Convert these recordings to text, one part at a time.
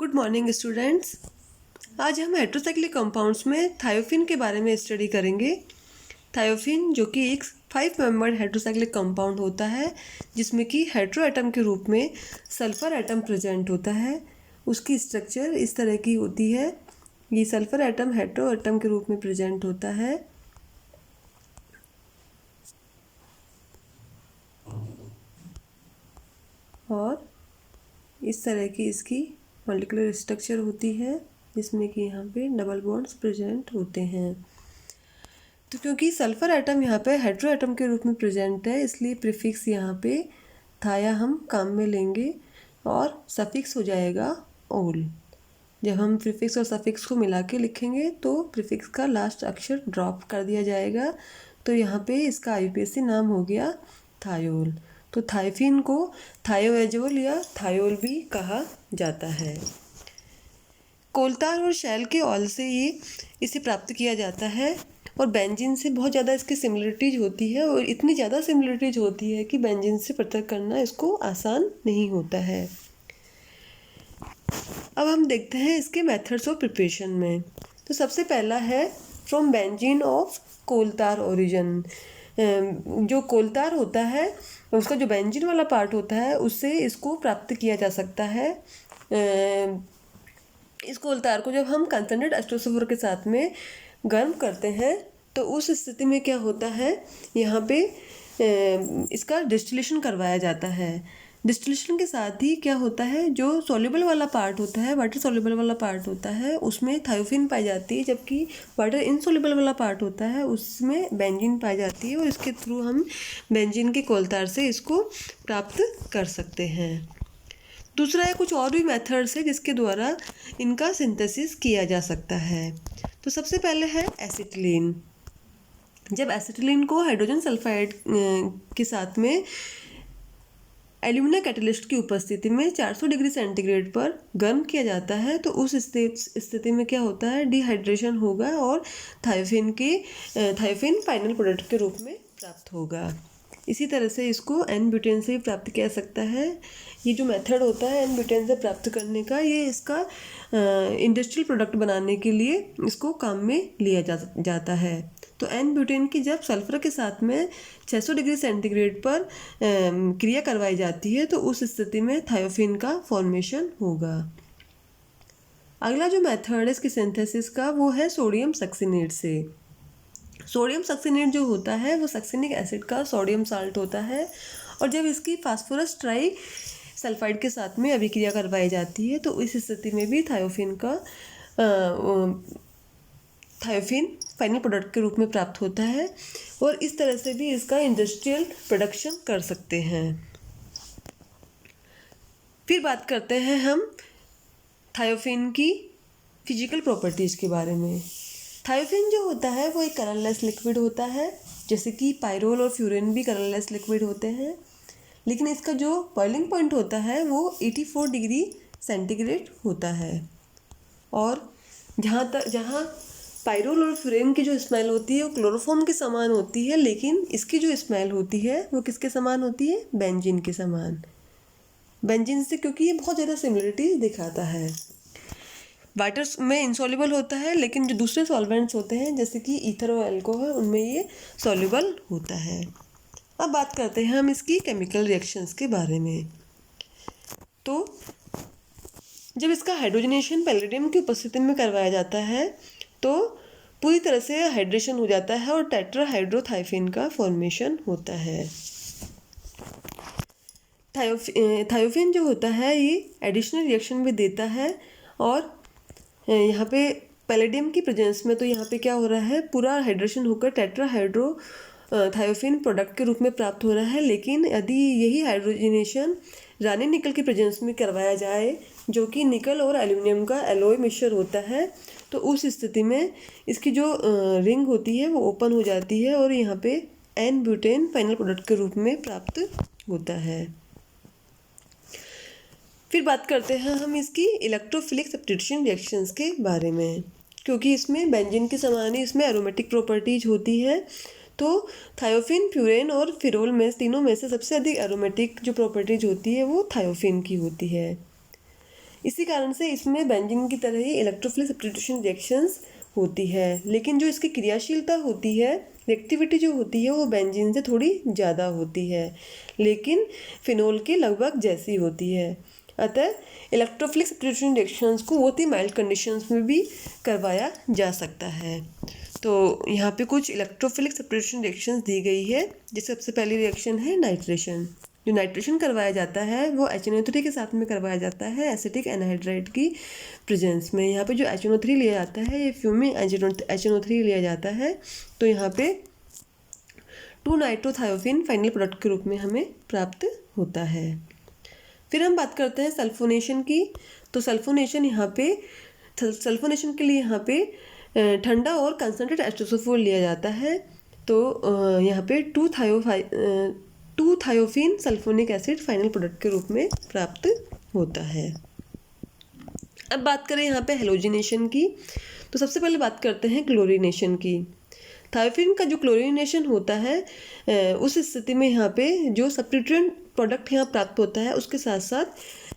Good morning students. आज हम heterocyclic compounds में थायोफिन के बारे में स्टडी करेंगे। थायोफिन जो कि एक 5 मेंबर्ड हेट्रोसाइक्लिक कंपाउंड होता है जिसमें कि हेट्रो एटम के रूप में सल्फर एटम प्रेजेंट होता है। उसकी स्ट्रक्चर इस तरह की होती है। ये सल्फर एटम हेट्रो एटम के रूप में प्रेजेंट होता है और इस तरह की इसकी मॉलिक्यूलर स्ट्रक्चर होती है जिसमें कि यहाँ पे डबल बॉन्ड्स प्रेजेंट होते हैं। तो क्योंकि सल्फर एटम यहाँ पे हेट्रो एटम के रूप में प्रेजेंट है इसलिए प्रीफिक्स यहाँ पे थाया हम काम में लेंगे और सफिक्स हो जाएगा ओल। जब हम प्रीफिक्स और सफिक्स को मिला के लिखेंगे तो प्रीफिक्स का लास्ट अक्षर ड्रॉप कर दिया जाएगा। तो यहाँ पे इसका आईयूपीएसी नाम हो गया थायोल। तो थायोफिन को थायोएजोल या थायोल भी कहा जाता है। कोलतार और शैल के ऑयल से इसे प्राप्त किया जाता है और बेंजीन से बहुत ज़्यादा इसकी सिमिलरिटीज होती है और इतनी ज़्यादा सिमिलरिटीज होती है कि बेंजीन से पृथक करना इसको आसान नहीं होता है। अब हम देखते हैं इसके मेथड्स ऑफ प्रिपरेशन में। तो सबसे पहला है फ्रॉम बेंजीन ऑफ कोलतार ओरिजिन। जो कोलतार होता है उसका जो बेंजीन वाला पार्ट होता है उससे इसको प्राप्त किया जा सकता है। इस कोलतार को जब हम कंसनट्रेटेड एस्टोसल्फर के साथ में गर्म करते हैं तो उस स्थिति में क्या होता है, यहाँ पे इसका डिस्टिलेशन करवाया जाता है। डिस्टिलेशन के साथ ही क्या होता है, जो सॉल्युबल वाला पार्ट होता है, वाटर सॉल्युबल वाला पार्ट होता है उसमें थायोफिन पाई जाती है, जबकि वाटर इनसॉल्युबल वाला पार्ट होता है उसमें बेंजीन पाई जाती है और इसके थ्रू हम बेंजीन के कोलतार से इसको प्राप्त कर सकते हैं। दूसरा है कुछ और भी मेथड्स है जिसके द्वारा इनका सिंथेसिस किया जा सकता है। तो सबसे पहले है एसिटिलीन। जब एसिटिलीन को हाइड्रोजन सल्फाइड के साथ में एल्यूमिना कैटलिस्ट की उपस्थिति में 400 डिग्री सेंटीग्रेड पर गर्म किया जाता है तो उस स्थिति में क्या होता है, डिहाइड्रेशन होगा और थायोफिन फाइनल प्रोडक्ट के रूप में प्राप्त होगा। इसी तरह से इसको एन ब्यूटेन से भी प्राप्त किया जा सकता है। ये जो मेथड होता है एन ब्यूटेन से प्राप्त करने का, ये इसका इंडस्ट्रियल प्रोडक्ट बनाने के लिए इसको काम में लिया जाता है। तो एन ब्यूटेन की जब सल्फर के साथ में 600 डिग्री सेंटीग्रेड पर क्रिया करवाई जाती है तो उस स्थिति में थायोफिन का फॉर्मेशन होगा। अगला जो मेथड है इसकी सिंथेसिस का वो है सोडियम सक्सिनेट से। सोडियम सक्सिनेट जो होता है वो सक्सिनिक एसिड का सोडियम साल्ट होता है और जब इसकी फास्फोरस ट्राई सल्फाइड के साथ में अभिक्रिया करवाई जाती है तो इस स्थिति में भी थायोफिन फाइनल प्रोडक्ट के रूप में प्राप्त होता है और इस तरह से भी इसका इंडस्ट्रियल प्रोडक्शन कर सकते हैं। फिर बात करते हैं हम थायोफिन की फिजिकल प्रॉपर्टीज़ के बारे में। थायोफिन जो होता है वो एक कलरलेस लिक्विड होता है, जैसे कि पायरोल और फ्यूरिन भी कलरलेस लिक्विड होते हैं, लेकिन इसका जो बॉइलिंग पॉइंट होता है वो 84 डिग्री सेंटीग्रेड होता है। और जहाँ पायरोल और फ्यूरिन की जो स्मेल होती है वो क्लोरोफॉर्म के समान होती है, लेकिन इसकी जो स्मेल होती है वो किसके समान होती है, बेंजीन के समान। बेंजीन से क्योंकि ये बहुत ज़्यादा सिमिलरिटीज दिखाता है। वाटर में इनसॉल्युबल होता है, लेकिन जो दूसरे सॉल्वेंट्स होते हैं जैसे कि ईथर और अल्कोहल उनमें ये सॉल्युबल होता है। अब बात करते हैं हम इसकी केमिकल रिएक्शंस के बारे में। तो जब इसका हाइड्रोजनेशन पैलेडियम की उपस्थिति में करवाया जाता है तो पूरी तरह से हाइड्रेशन हो जाता है और टेट्राहाइड्रोथायोफिन का फॉर्मेशन होता है। थायोफिन जो होता है ये एडिशनल रिएक्शन भी देता है और यहाँ पे पैलेडियम की प्रेजेंस में तो यहाँ पे क्या हो रहा है, पूरा हाइड्रेशन होकर टेट्राहाइड्रोथायोफिन प्रोडक्ट के रूप में प्राप्त हो रहा है। लेकिन यदि यही हाइड्रोजनेशन रानी निकल की प्रेजेंस में करवाया जाए जो कि निकल और एल्यूमिनियम का एलॉय मिक्सचर होता है तो उस स्थिति में इसकी जो रिंग होती है वो ओपन हो जाती है और यहाँ पे एन ब्यूटेन फाइनल प्रोडक्ट के रूप में प्राप्त होता है। फिर बात करते हैं हम इसकी इलेक्ट्रोफिलिक सब्स्टिट्यूशन रिएक्शंस के बारे में, क्योंकि इसमें बेंजीन के समान ही इसमें एरोमेटिक प्रॉपर्टीज होती है। तो थायोफिन, फ्यूरेन और फिरोल में तीनों में से सबसे अधिक एरोमेटिक जो प्रॉपर्टीज होती है वो थायोफिन की होती है। इसी कारण से इसमें बेंजीन की तरह ही इलेक्ट्रोफिलिक सब्स्टिट्यूशन रिएक्शंस होती है, लेकिन जो इसकी क्रियाशीलता होती है, रिएक्टिविटी जो होती है वो बेंजीन से थोड़ी ज़्यादा होती है, लेकिन फिनोल के लगभग जैसी होती है। अतः इलेक्ट्रोफिलिक सब्स्टिट्यूशन रिएक्शंस को बहुत ही माइल्ड कंडीशंस में भी करवाया जा सकता है। तो यहाँ पे कुछ इलेक्ट्रोफिलिक सब्स्टिट्यूशन रिएक्शंस दी गई है, जिससे सबसे पहली रिएक्शन है नाइट्रेशन। जो नाइट्रेशन करवाया जाता है वो HNO3 के साथ में करवाया जाता है एसिटिक एनहाइड्राइड की प्रेजेंस में। यहाँ पे जो HNO3 लिया जाता है ये फ्यूमिंग HNO3 लिया जाता है, तो यहाँ पे 2-नाइट्रोथायोफिन फाइनल प्रोडक्ट के रूप में हमें प्राप्त होता है। फिर हम बात करते हैं सल्फोनेशन की। तो सल्फोनेशन के लिए यहाँ पे ठंडा और कंसनट्रेट एस्टोसोफोल लिया जाता है। तो यहाँ पे 2-थायोफिन सल्फोनिक एसिड फाइनल प्रोडक्ट के रूप में प्राप्त होता है। अब बात करें यहाँ पे हेलोजिनेशन की, तो सबसे पहले बात करते हैं क्लोरीनेशन की। थायोफिन का जो क्लोरीनेशन होता है उस स्थिति में यहाँ पे जो सब्स्टिट्यूएंट प्रोडक्ट यहाँ प्राप्त होता है उसके साथ साथ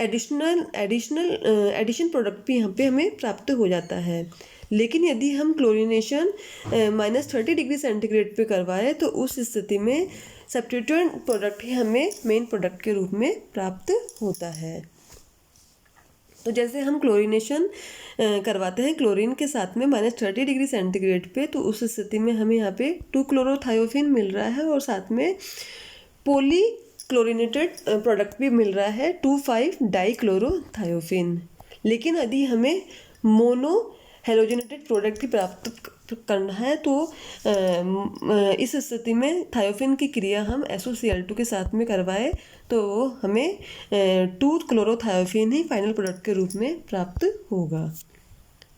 एडिशन प्रोडक्ट भी यहाँ पे हमें प्राप्त हो जाता है। लेकिन यदि हम क्लोरीनेशन -30 डिग्री सेंटीग्रेड पे करवाएं तो उस स्थिति में सब्स्टिट्यूएंट प्रोडक्ट ही हमें मेन प्रोडक्ट के रूप में प्राप्त होता है। तो जैसे हम क्लोरीनेशन करवाते हैं क्लोरीन के साथ में -30 डिग्री सेंटीग्रेड पे, तो उस स्थिति में हमें यहाँ पे 2-क्लोरोथायोफिन मिल रहा है और साथ में पॉली क्लोरीनेटेड प्रोडक्ट भी मिल रहा है 2,5-डाइक्लोरोथायोफिन। लेकिन यदि हमें मोनो हेलोजिनेटेड प्रोडक्ट ही प्राप्त करना है तो इस स्थिति में थायोफिन की क्रिया हम SOCl2 के साथ में करवाए तो हमें 2-क्लोरोथायोफिन ही फाइनल प्रोडक्ट के रूप में प्राप्त होगा।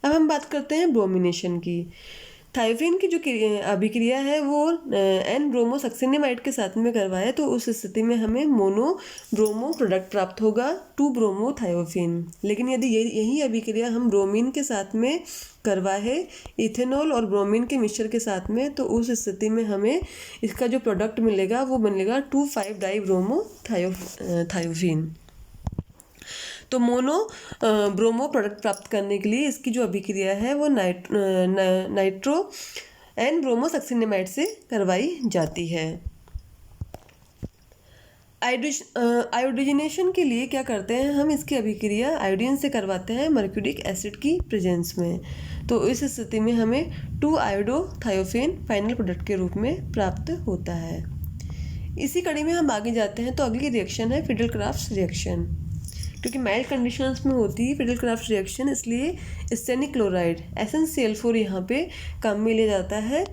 अब हम बात करते हैं ब्रोमिनेशन की। थायोफिन की जो अभिक्रिया है वो N-ब्रोमोसक्सिनेमाइड के साथ में करवाए तो उस स्थिति में हमें मोनो ब्रोमो प्रोडक्ट प्राप्त होगा 2-ब्रोमोथायोफिन। लेकिन यदि यही अभिक्रिया हम ब्रोमीन के साथ में करवाए इथेनॉल और ब्रोमीन के मिक्सचर के साथ में, तो उस स्थिति में हमें इसका जो प्रोडक्ट मिलेगा वो बनेगा 2,5-डाइब्रोमोथायोफिन। तो मोनो ब्रोमो प्रोडक्ट प्राप्त करने के लिए इसकी जो अभिक्रिया है वो नाइट्रो N-ब्रोमोसक्सिनेमाइड से करवाई जाती है। आयोडीनेशन के लिए क्या करते हैं हम, इसकी अभिक्रिया आयोडीन से करवाते हैं मर्क्यूरिक एसिड की प्रेजेंस में। तो इस स्थिति में हमें 2-आयोडोथायोफिन फाइनल प्रोडक्ट के रूप में प्राप्त होता है। इसी कड़ी में हम आगे जाते हैं तो अगली रिएक्शन है फिडेल-क्राफ्ट्स रिएक्शन। क्योंकि माइल्ड कंडीशंस में होती है फिडेल-क्राफ्ट्स रिएक्शन, इसलिए स्टेनिक क्लोराइड SnCl4 यहाँ पे काम में लिया जाता है।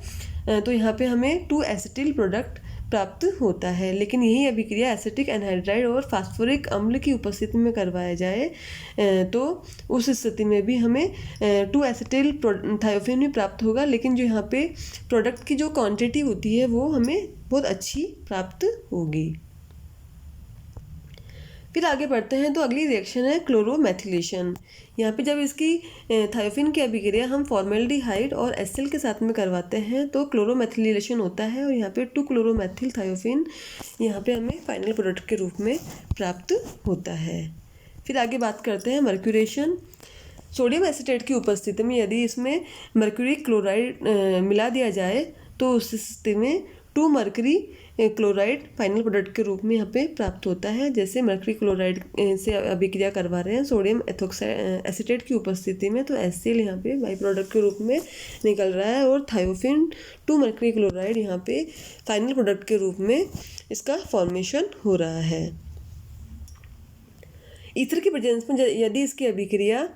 तो यहाँ पे हमें 2-एसिटिल प्रोडक्ट प्राप्त होता है। लेकिन यही अभिक्रिया एसिटिक एनहाइड्राइड और फास्फोरिक अम्ल की उपस्थिति में करवाया जाए तो उस स्थिति में भी हमें 2-एसिटिल थायोफिन भी प्राप्त होगा। लेकिन जो यहाँ पे प्रोडक्ट की जो क्वांटिटी होती है वो हमें बहुत अच्छी प्राप्त होगी। फिर आगे बढ़ते हैं तो अगली रिएक्शन है क्लोरोमेथिलेशन। यहाँ पे जब इसकी थायोफिन की अभिक्रिया हम फॉर्मेल्डिहाइड और HCl के साथ में करवाते हैं तो क्लोरोमेथिलेशन होता है और यहाँ पे 2-क्लोरोमेथिल थायोफिन यहाँ पे हमें फाइनल प्रोडक्ट के रूप में प्राप्त होता है। फिर आगे बात करते हैं मर्क्यूरेशन। सोडियम एसीटेट की उपस्थिति में यदि इसमें मर्क्यूरी क्लोराइड मिला दिया जाए तो उस स्थिति में 2-मर्करी क्लोराइड फाइनल प्रोडक्ट के रूप में यहाँ पे प्राप्त होता है। जैसे मर्करी क्लोराइड से अभिक्रिया करवा रहे हैं सोडियम एसीटेट की उपस्थिति में, तो HCl यहाँ पे बाई प्रोडक्ट के रूप में निकल रहा है और थायोफिन 2-मर्करी क्लोराइड यहाँ पे फाइनल प्रोडक्ट के रूप में इसका फॉर्मेशन हो रहा है। ईथर की प्रेजेंस में यदि इसकी अभिक्रिया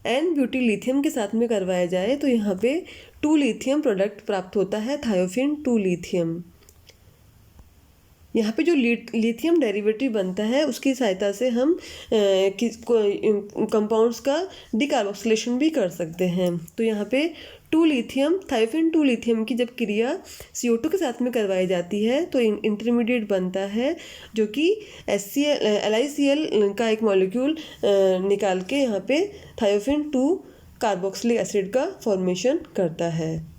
N-ब्यूटीलिथियम के साथ में करवाया जाए तो यहाँ पे 2-लिथियम प्रोडक्ट प्राप्त होता है थायोफिन 2-लिथियम। यहाँ पे जो लिथियम डेरिवेटिव बनता है उसकी सहायता से हम कंपाउंड्स का डिकार्बोक्सिलेशन भी कर सकते हैं। तो यहाँ पे 2-लिथियम थायोफिन 2-लिथियम की जब क्रिया CO2 के साथ में करवाई जाती है तो इंटरमीडिएट बनता है जो कि LiCl का एक मॉलिक्यूल निकाल के यहाँ पे थायोफिन 2 कार्बोक्सिलिक एसिड का फॉर्मेशन करता है।